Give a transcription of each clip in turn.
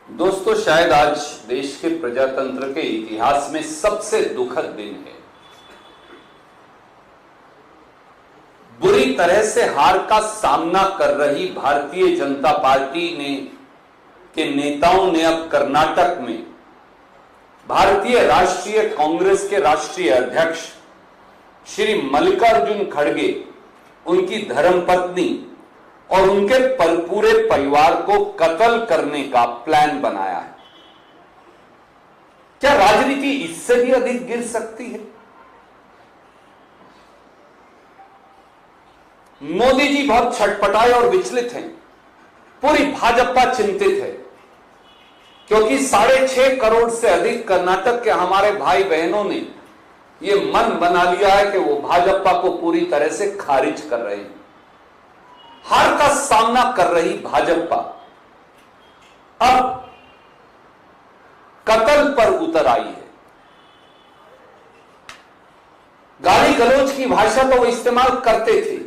दोस्तों, शायद आज देश के प्रजातंत्र के इतिहास में सबसे दुखद दिन है। बुरी तरह से हार का सामना कर रही भारतीय जनता पार्टी के नेताओं ने अब कर्नाटक में भारतीय राष्ट्रीय कांग्रेस के राष्ट्रीय अध्यक्ष श्री मल्लिकार्जुन खड़गे, उनकी धर्मपत्नी और उनके पूरे परिवार को कत्ल करने का प्लान बनाया है। क्या राजनीति इससे भी अधिक गिर सकती है? मोदी जी बहुत छटपटाए और विचलित हैं। पूरी भाजपा चिंतित है क्योंकि 6.5 करोड़ से अधिक कर्नाटक के हमारे भाई बहनों ने यह मन बना लिया है कि वो भाजपा को पूरी तरह से खारिज कर रहे हैं। हार का सामना कर रही भाजपा अब कत्ल पर उतर आई है। गाली गलौज की भाषा तो वो इस्तेमाल करते थे,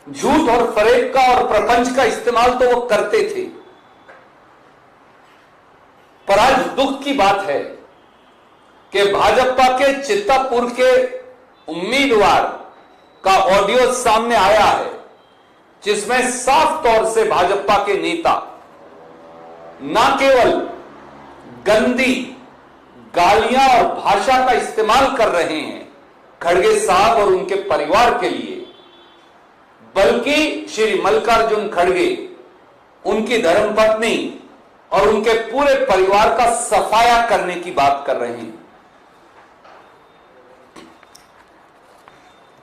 झूठ और फरेब का और प्रपंच का इस्तेमाल तो वो करते थे, पर आज दुख की बात है कि भाजपा के चित्तापुर के उम्मीदवार का ऑडियो सामने आया है जिसमें साफ तौर से भाजपा के नेता न केवल गंदी गालियां और भाषा का इस्तेमाल कर रहे हैं खड़गे साहब और उनके परिवार के लिए, बल्कि श्री मल्लिकार्जुन खड़गे, उनकी धर्मपत्नी और उनके पूरे परिवार का सफाया करने की बात कर रहे हैं।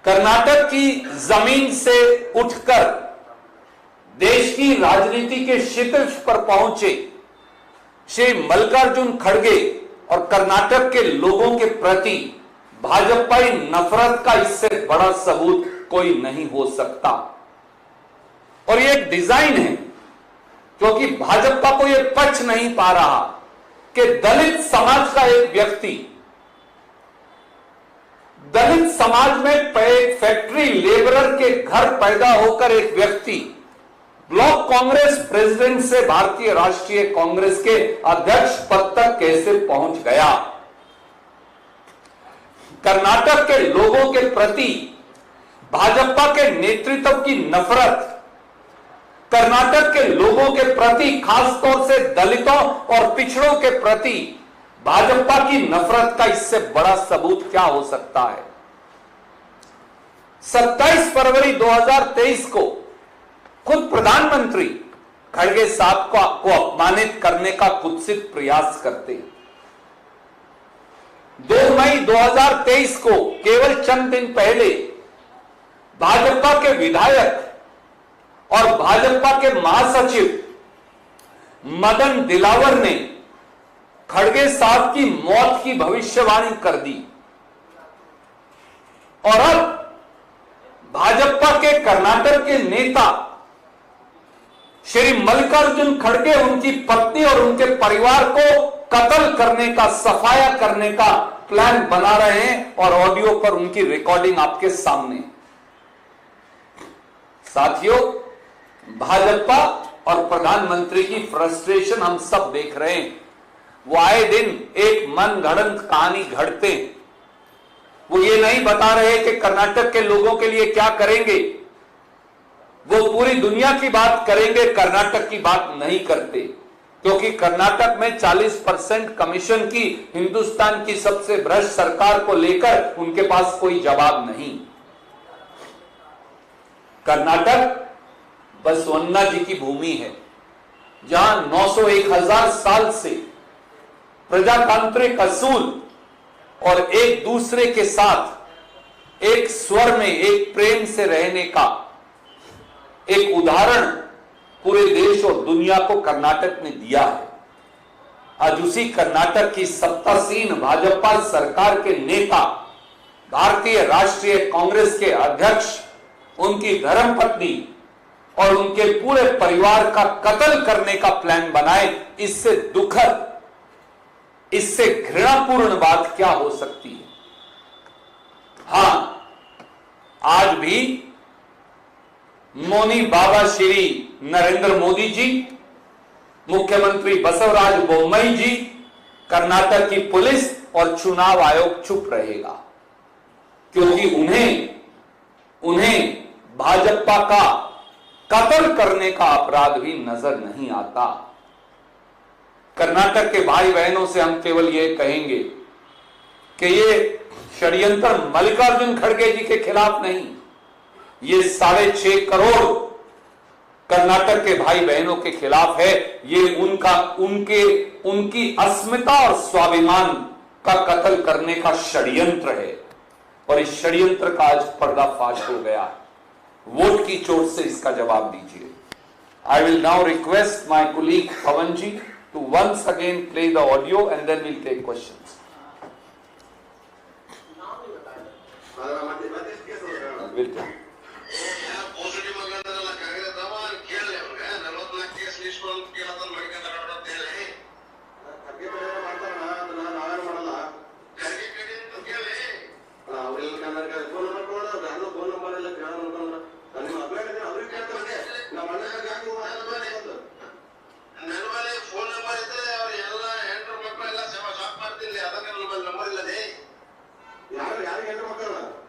कर्नाटक की जमीन से उठकर देश की राजनीति के शीर्ष पर पहुंचे श्री मल्लिकार्जुन खड़गे और कर्नाटक के लोगों के प्रति भाजपाई नफरत का इससे बड़ा सबूत कोई नहीं हो सकता। और ये एक डिजाइन है क्योंकि भाजपा को यह पच नहीं पा रहा कि दलित समाज का एक व्यक्ति, दलित समाज में एक फैक्ट्री लेबरर के घर पैदा होकर एक व्यक्ति ब्लॉक कांग्रेस प्रेसिडेंट से भारतीय राष्ट्रीय कांग्रेस के अध्यक्ष पद तक कैसे पहुंच गया। कर्नाटक के लोगों के प्रति भाजपा के नेतृत्व की नफरत, कर्नाटक के लोगों के प्रति, खासतौर से दलितों और पिछड़ों के प्रति भाजपा की नफरत का इससे बड़ा सबूत क्या हो सकता है। 27 फरवरी 2023 को खुद प्रधानमंत्री खड़गे साहब को अपमानित करने का कुत्सित प्रयास करते। 2 मई 2023 को केवल चंद दिन पहले भाजपा के विधायक और भाजपा के महासचिव मदन दिलावर ने खड़गे साहब की मौत की भविष्यवाणी कर दी। और अब भाजपा के कर्नाटक के नेता श्री मल्लिकार्जुन खड़गे उनकी पत्नी और उनके परिवार को कत्ल करने का, सफाया करने का प्लान बना रहे हैं और ऑडियो पर उनकी रिकॉर्डिंग आपके सामने। साथियों, भाजपा और प्रधानमंत्री की फ्रस्ट्रेशन हम सब देख रहे हैं। वो आए दिन एक मनगढ़ंत कहानी घड़ते। वो ये नहीं बता रहे कि कर्नाटक के लोगों के लिए क्या करेंगे, वो पूरी दुनिया की बात करेंगे, कर्नाटक की बात नहीं करते क्योंकि कर्नाटक में 40% कमीशन की हिंदुस्तान की सबसे भ्रष्ट सरकार को लेकर उनके पास कोई जवाब नहीं। कर्नाटक बसवन्ना जी की भूमि है जहां 901,000 साल से प्रजातांत्रिक असूल और एक दूसरे के साथ एक स्वर में, एक प्रेम से रहने का एक उदाहरण पूरे देश और दुनिया को कर्नाटक ने दिया है। आज उसी कर्नाटक की सत्तासीन भाजपा सरकार के नेता भारतीय राष्ट्रीय कांग्रेस के अध्यक्ष, उनकी धर्मपत्नी और उनके पूरे परिवार का कत्ल करने का प्लान बनाए। इससे दुखद, इससे घृणापूर्ण बात क्या हो सकती है। हां, आज भी मौनी बाबा श्री नरेंद्र मोदी जी मुख्यमंत्री बसवराज बोम्मई जी, कर्नाटक की पुलिस और चुनाव आयोग चुप रहेगा, क्योंकि उन्हें भाजपा का कत्ल करने का अपराध भी नजर नहीं आता। कर्नाटक के भाई बहनों से हम केवल यह कहेंगे कि ये षड्यंत्र मल्लिकार्जुन खड़गे जी के खिलाफ नहीं, ये 6.5 करोड़ कर्नाटक के भाई बहनों के खिलाफ है। ये उनकी अस्मिता और स्वाभिमान का कत्ल करने का षड्यंत्र है, और इस षड्यंत्र का आज पर्दाफाश हो गया। वोट की चोट से इसका जवाब दीजिए। I will now request my colleague Pawan ji to once again play the audio and then will take questions. ಯಾರು ಎಂಟ್ರ್ ಮಾಡ್ತಾರಲ್ಲ